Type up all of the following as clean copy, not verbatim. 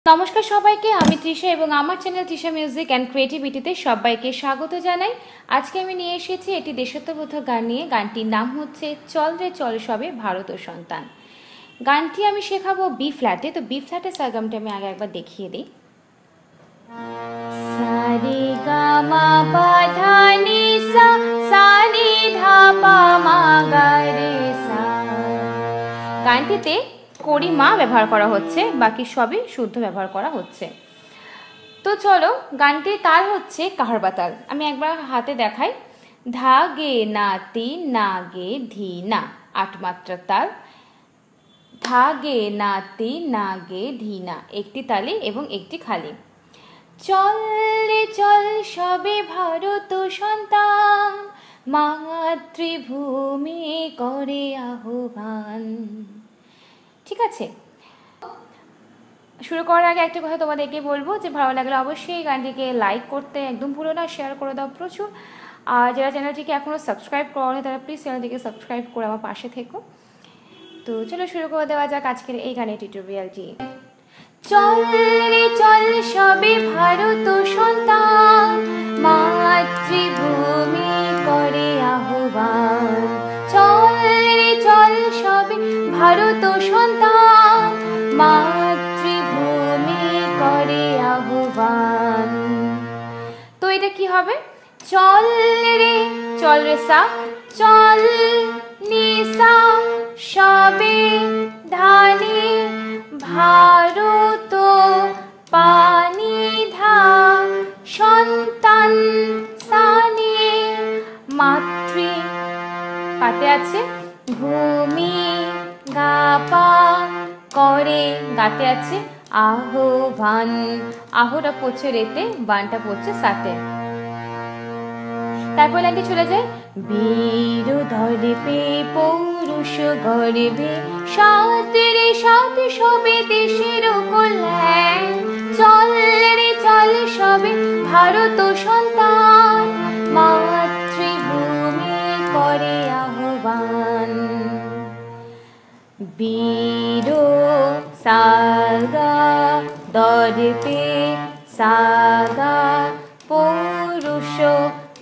নমস্কার সবাইকে, আমি তৃষা এবং আমার চ্যানেল তৃষা মিউজিক অ্যান্ড ক্রিয়েটিভিটিতে সবাইকে স্বাগত জানাই। আজকে আমি নিয়ে এসেছি একটি দেশাত্মবোধক গান নিয়ে। গানটির নাম হচ্ছে চল রে চল সবে ভারত ও সন্তান। গানটি আমি শেখাবো বি ফ্ল্যাটে। তো বি ফ্ল্যাটের সারগামটা আমি আগে একবার দেখিয়ে দিই। সারে গা মা পা ধা নি সা, সা নি ধা পা মা গা রে সা। গানটিতে কড়ি মা ব্যবহার করা হচ্ছে, বাকি সবই শুদ্ধ ব্যবহার করা হচ্ছে। তো চলো, গানটির তাল হচ্ছে কাহারবা তাল। আমি একবার হাতে দেখাই। ধা গে না তি না গে ধি না, 8 মাত্রার তাল। ধা গে না তি না গে ধি না, একটি তালি এবং একটি খালি। চল রে চল সবে ভারত সন্তান, মাতৃভূমি করে আহ্বান। ঠিক আছে, শুরু করার আগে একটা কথা তোমাদেরকে বলবো যে ভালো লাগলে অবশ্যই গানটিকে লাইক করতে একদম ভুলো না, শেয়ার করে দাও প্রচুর। আর যারা চ্যানেলটিকে এখনও সাবস্ক্রাইব করোনি তারা প্লিজ চ্যানেলটিকে সাবস্ক্রাইব করে আমার পাশে থেকো। তো চলো শুরু করে দেওয়া যাক আজকের এই গানের টিউটোরিয়ালটি। চল রে চল সবে ভারত সন্তান, মাতৃভূমি করে আহ্বান। চল রে চল সবে ভারত সন্তান, মাতৃভূমি করে আহ্বান। তো এটা কি হবে? চল রে, চল রে সা, চল নি সা সবে ধানি ভারত পানি ধা সন্তান সানি মাতৃ পাতে আছে ভূমি গাপা করে, গাতে আছে আহ্বান। আহটা পড়ছে রেতে, বানটা পড়ছে সাথে। তারপর লাইনটি চলে যায়। বীর ধর্পে পৌরুষ গর্বে, সাত রে সাত সবে দেশের কল্যাণ। চল রে চল সবে ভারত সন্তান, মাতৃভূমি করে আহ্বান। বীর সাগা দর্পে সাগা পৌরুষ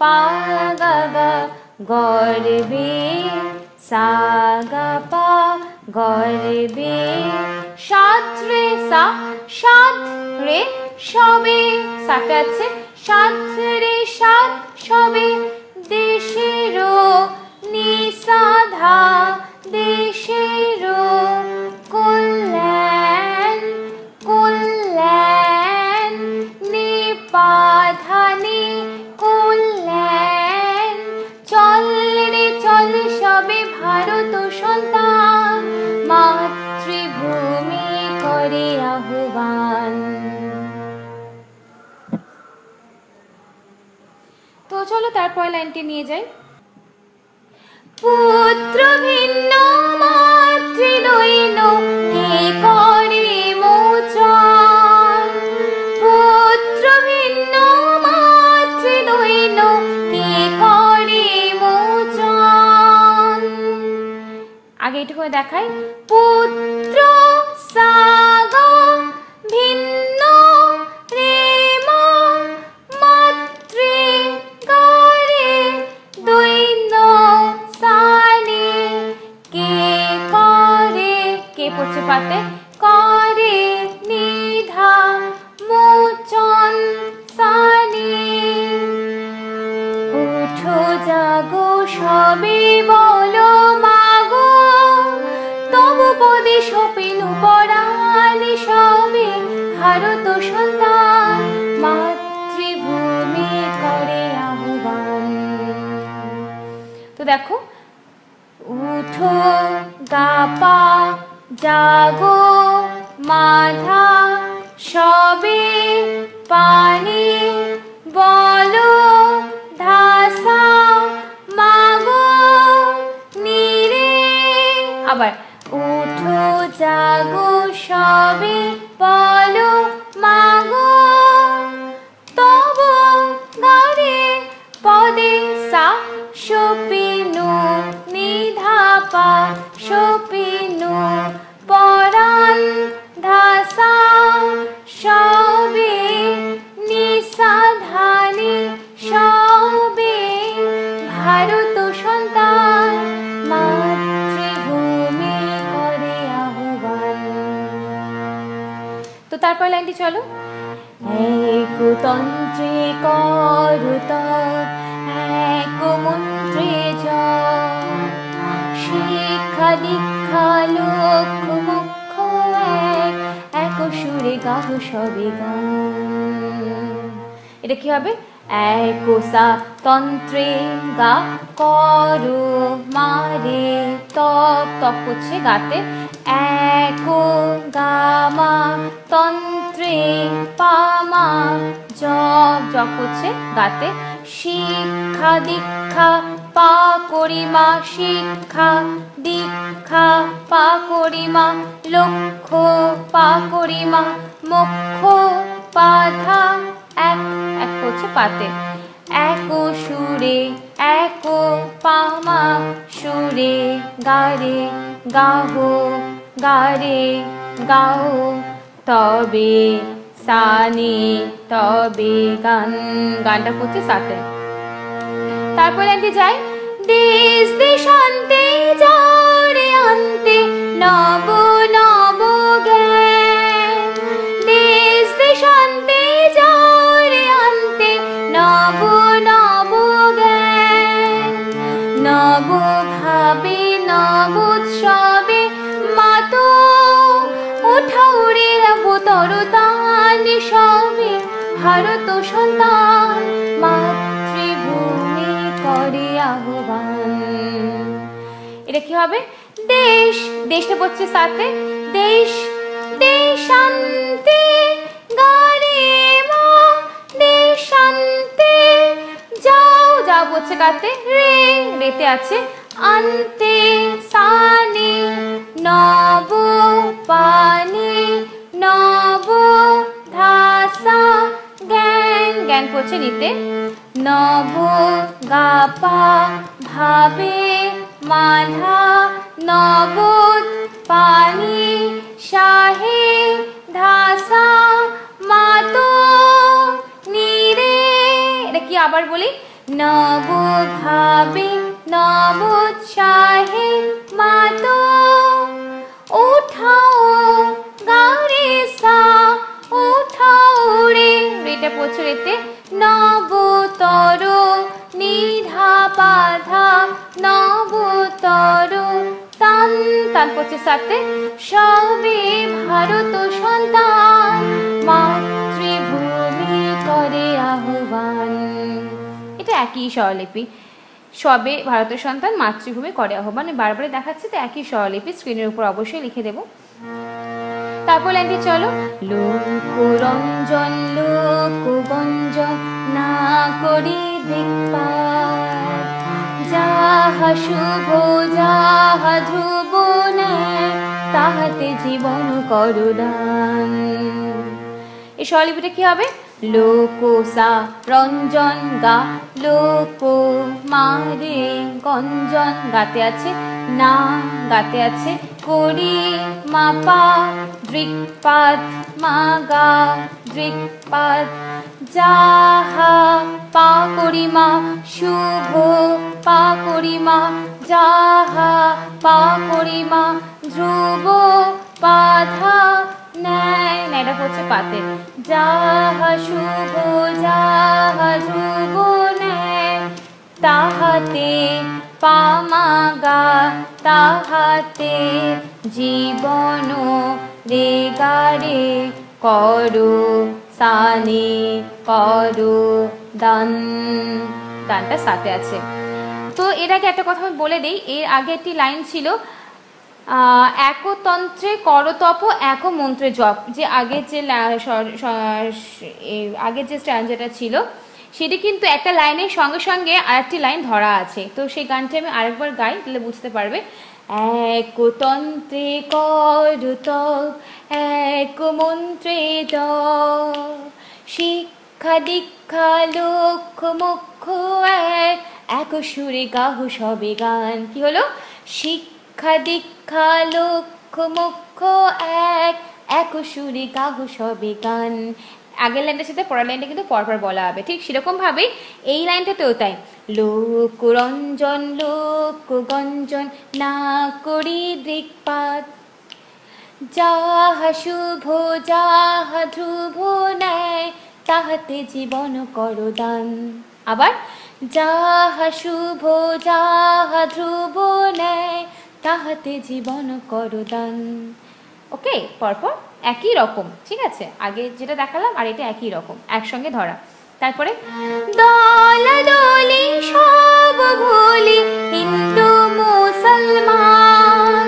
পাগা গর্বে সাগা পা গর্বে, সাত রে সা, সাত রে সবে সাথে আছে সাত রে সাত সবে দেশের নিসাধা দেশের কল্যাণ। কল্যাণ নিপাধানি কল্যাণ। চল রে চল সবে ভারত সন্তান, মাতৃভূমি করে আহ্বান। তো চলো তারপর লাইনটি নিয়ে যাই। পুত্র ভিন্ন মাতৃদৈন কে করে মোচন। পুত্র ভিন্ন মাতৃদৈন কে করে মোচন। আগে এটুকু দেখাই। পুত্র সাগা ভিন্ন রে মা মাতৃ গারে দৈন্য সানি কে করে, কে পড়ছে পাতে করে নিধা মোচন সানি। উঠো জাগো সবে বলো মাগো, তবু পদে সপিনু পরাণে সবে ভারত সন্তান, মাতৃভূমি করে আহ্বান। তো দেখো, উঠো গাপা জাগো মাধা সবে পানি বলো ধাসা মাগো নিরে। আবার উঠো জাগো সবে বলো মাগো, তবু গারে পদে সা সপিনু নিধাপা সপিনু পরাণ ধাসা তো তারপর লাইনটি চলো। একতন্ত্রে করত এক মন্ত্রে জপ, শিক্ষা দীক্ষা লক্ষ মুখ্য এক সুরে গাহ সবে গান। এটা কি হবে? একসা তন্ত্রে গা করো মারে তপ, তপ হচ্ছে গাতে, এক গামা তন্ত্রে পামা জপ, জপ হচ্ছে গাতে, শিক্ষা দীক্ষা পা করিমা শিক্ষা দীক্ষা পা করিমা লক্ষ্য পা করিমা মোক্ষ পাধা এক, এক হচ্ছে পাতে, এক সুরে এক পামা সুরে গারে গাহো গারে গাও তবে সানে তবে গান, গানটা করছে সাথে। তারপর লাইনটি যায়, দেশ দেশান্তে যারে আন্তে নব নব জ্ঞান, দেশ দেশান্তে যারে আন্তে নব নব জ্ঞান, নব ভাবে নব উৎসবে মাতো উঠাউরে অবতর দান সবে ভারত সন্তান মাতৃভূমি করে আহ্বান। এটা কি হবে? দেশ, দেশটা পড়ছে সাথে, দেশ দেশান্তে গারে মা দেশান্তে যাও, যাও পড়ছে গাতে, রে রেতে আছে, আন্তে সানে নব পানি নব ধাসা জ্ঞান, জ্ঞান পড়ছে নিতে, নব গাপা ভাবে মাধা নব পানি শাহে ধাসা মাতো নিরে। এটা কি আবার বলি? নব ভাবে নব শাহে মাতো উঠাও গারে সা উঠাও রে, রেটা পড়ছে রেতে, নবতর নিধা বাধা নবতর তান, তান পড়ছে সাথে, সবে ভারত সন্তান মাতৃভূমি করে আহ্বান। এটা একই স্বরলিপি, সবে ভারতের সন্তান মাতৃভূমি করে আহ্বান, বারবার দেখাচ্ছে তো একই স্বরলিপি, স্ক্রিনের উপর অবশ্যই লিখে দেব। তারপর লাইনটি চলো, লোকরঞ্জন লোকগঞ্জন না করি দেখবার, যাহা শুভ যাহা ধ্রুব নেয় তাহাতে জীবন করো দান। এই স্বরলিপিটা কি হবে? লোকসা রঞ্জন গা লোক মারে গঞ্জন গাতে আছে, না গাতে আছে, করি মাপা দৃক্পাদ মাগা দৃক্পাদ, যাহা পা করিমা শুভ পা করিমা যাহা পা করিমা ধ্রুব পাধা ন্যায়, ন্যায়টা পড়ছে পাতে, যাহা শুভ যাহা ধ্রুব ন্যায় তাহাতে পামাগা তাহাতে জীবন রে গারে করো সানে করো দান, দানটা সাথে আছে। তো এর আগে একটা কথা আমি বলে দিই, এর আগে একটি লাইন ছিল একতন্ত্রে করতপ এক মন্ত্রে জপ, যে আগের যে স্ট্যান্ডাটা ছিল সেটি কিন্তু একটা লাইনের সঙ্গে সঙ্গে আরেকটি লাইন ধরা আছে। তো সেই গানটি আমি আরেকবার গাই, তাহলে বুঝতে পারবে। একতন্ত্রে করতপ এক মন্ত্রে জপ, শিক্ষা দীক্ষা লক্ষ মুখ্য এক সুরে গাহ সবে গান। কি হলো? শিক্ষা দীক্ষা লক্ষ মুখ্য এক সুরে গাহ সবে গান। আগের লাইনটার সাথে পরের লাইনটা কিন্তু পরপর বলা হবে, ঠিক সেরকমভাবেই এই লাইনটাতেও তাই। লোকরঞ্জন লোকগঞ্জন না করি দৃক্পাত, যাহা শুভ যাহা ধ্রুব ন্যায় তাহাতে জীবন করো দান। আবার যাহা শুভ যাহা ধ্রুব ন্যায় তাহাতে জীবন করো দান। ওকে, পরপর একই রকম, ঠিক আছে? আগে যেটা দেখালাম আর এটা একই রকম, একসঙ্গে ধরা। তারপরে দলাদলি সব ভুলি হিন্দু মুসলমান,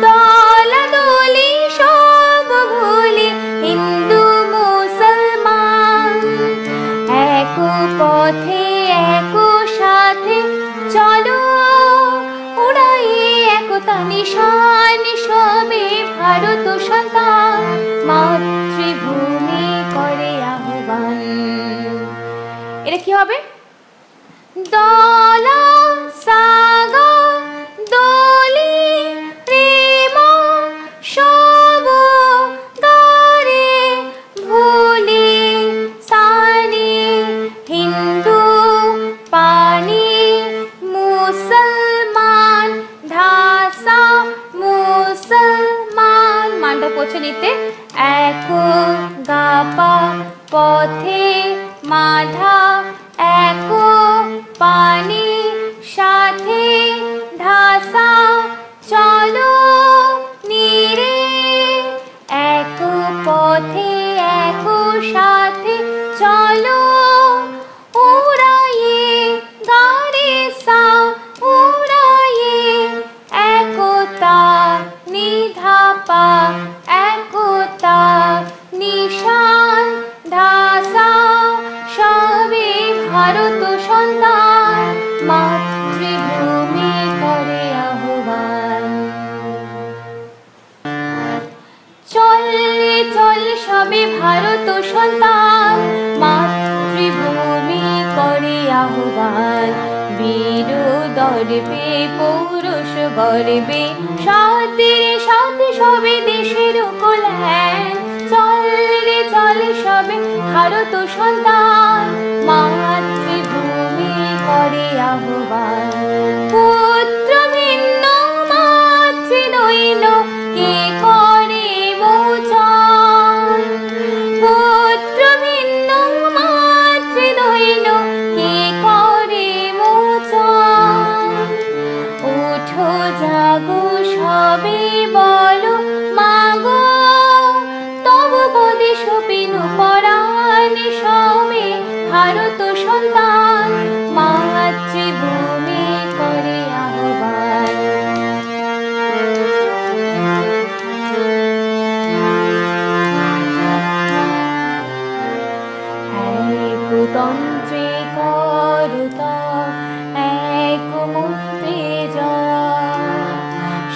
দলাদলি সব ভুলি হিন্দু মুসলমান, এক পথে এক সাথে চলো উড়াই একতা নিশান সবে ভারত সন্তান, মাতৃভূমি করে আহ্বান। এটা কি হবে? দলা সাগা দলি প্রেম সব দারে ভুলি সানি হিন্দু পানি মুসলমান ধাসা মুসলমান। মানটা পৌঁছে নিতে এক গাপা পথে মাধা এক পানি সাথে ধাসা চলো নীরে, এক পথে এক সাথে চলো উড়াইয়ে গাড়ে সা উড়াইয়ে একতা নিধাপা একতা নিশান ধাসা সবে ভারত সন্তান, মাতৃভূমি করে আহ্বান। চলে চল সবে ভারত সন্তান, মাতৃভূমি করে আহ্বান। বীর দর্পে পৌরুষ গর্বে সাথে সাথে সবে দেশের কল্যাণ, চল রে চল সবে ভারত সন্তান, মাতৃভূমি করে আহ্বান। পুত্র ভিন্ন মাতৃদৈন্য কে করে মোচন, পুত্র ভিন্ন মাতৃদৈন্য কে করে মোচন। ওঠো জাগো সবে বলো মাগো তব বদেশ বিনু পরাণ সবে ভারত সন্তান, মাতৃভূমি করে আহ্বান। একতন্ত্রে করত এক মন্ত্রে জয়,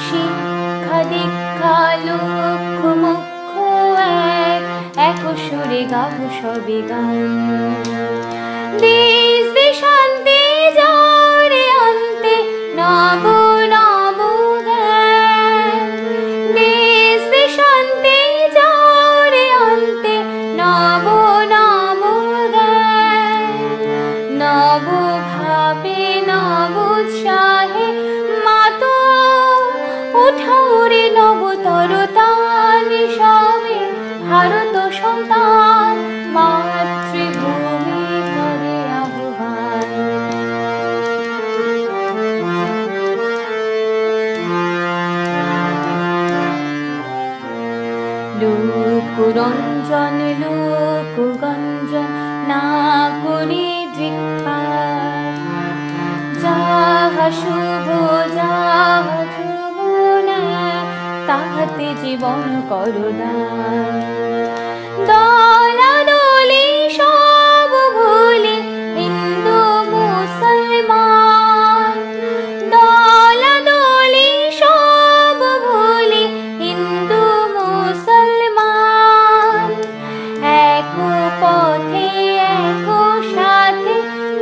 শিক্ষা দীক্ষা লক্ষ মুখ্য এক সুরে গাব সবে গান। দেশ দেশান্তে যারে অন্তে নব নব জ্ঞান, দেশ দেশান্তে যারে অন্তে নব নব জ্ঞান। নব ভাবে নব উৎসাহে মাতো উঠাও রে নব তরতান সবে ভারত সন্তান, মাতৃভূমি করে আহ্বান। লোকরঞ্জন লোকগঞ্জন না করি দৃক্পাত, যাহা শুভ যাহা ধ্রুব ন্যায় তাহাতে জীবন করো দান। দলাদলি সব ভুলি হিন্দু মুসলমান, দলাদলি সব ভুলি হিন্দু মুসলমান, এক পথে এক সাথে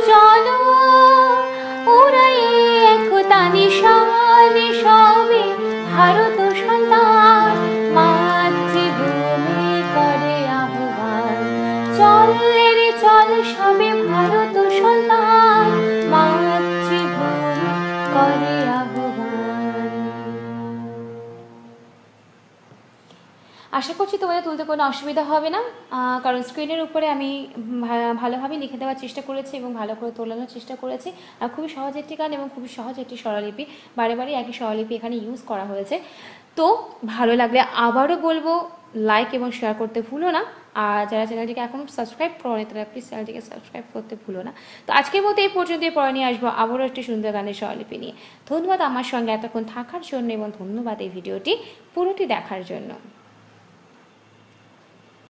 চলো উড়াই একতা নিশান সবে ভারত সন্তান, মাতৃভূমি করে আহ্বান। চল রে চল সবে ভারত সন্তান, মাতৃভূমি করে আহ্বান। আশা করছি তোমাদের তুলতে কোনো অসুবিধা হবে না, কারণ স্ক্রিনের উপরে আমি ভালোভাবে লিখে দেওয়ার চেষ্টা করেছি এবং ভালো করে তোলানোর চেষ্টা করেছি। আর খুবই সহজ একটি গান এবং খুবই সহজ একটি স্বরলিপি, বারে বারে একই স্বরলিপি এখানে ইউজ করা হয়েছে। তো ভালো লাগলে আবারও বলবো লাইক এবং শেয়ার করতে ভুলো না। আর যারা চ্যানেলটিকে এখনও সাবস্ক্রাইব করোনি তারা প্লিজ চ্যানেলটিকে সাবস্ক্রাইব করতে ভুলো না। তো আজকের মতো এই পর্যন্তই, পরে নিয়ে আসবো আবারও একটি সুন্দর গানের স্বরলিপি নিয়ে। ধন্যবাদ আমার সঙ্গে এতক্ষণ থাকার জন্য এবং ধন্যবাদ এই ভিডিওটি পুরোটি দেখার জন্য।